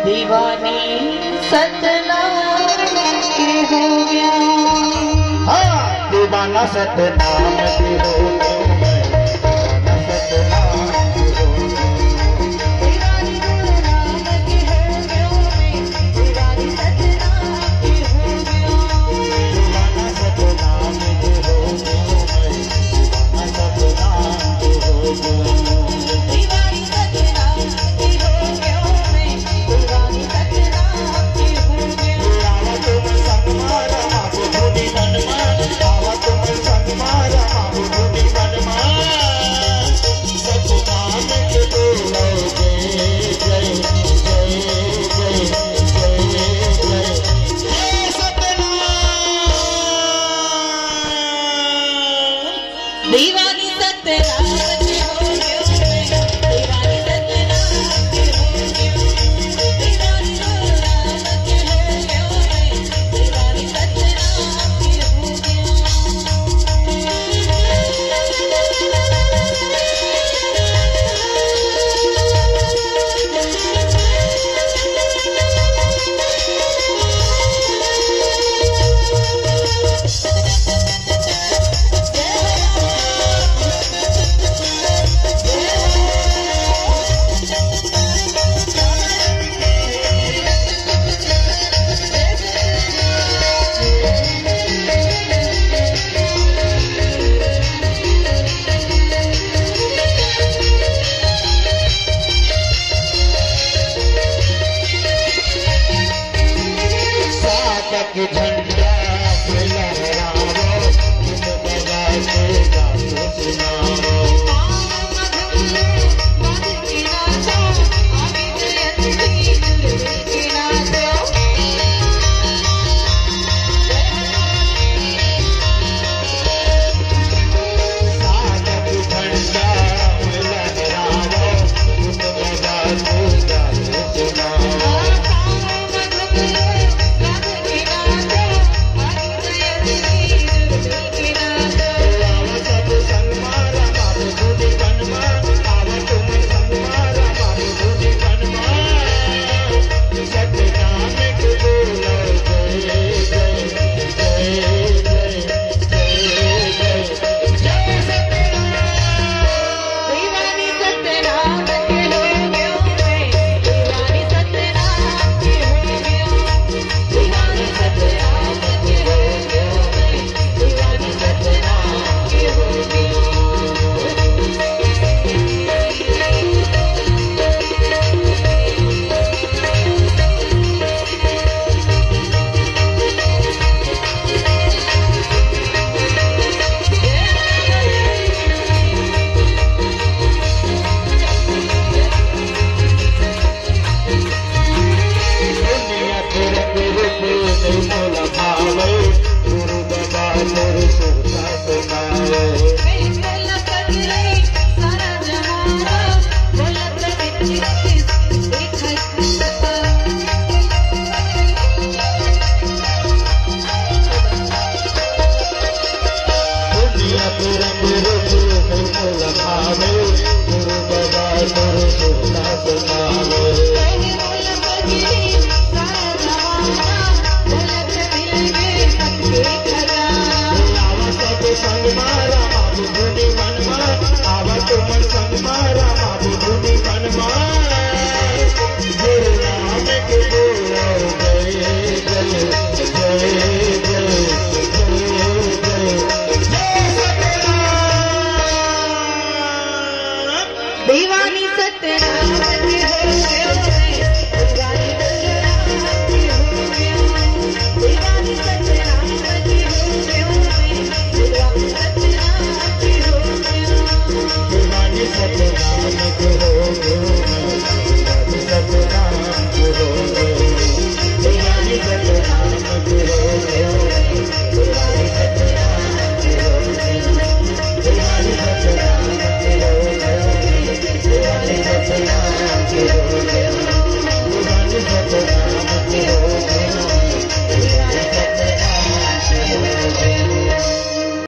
दीवानी सतनाम के हो गया। हाँ दीवाना सतनाम के हो गया। दीवानी सतनाम के हो गया। दीवानी सतनाम के हो गया। दीवानी राम के हो गया। दीवानी सतनाम के हो गया। झंडा लहराओ तुम बजा के गाओ सुनाओ। दीवानी सतनाम के हो गया। दीवानी सतनाम के हो गया। दीवानी सतनाम के हो गया। दीवानी सतनाम के हो गया।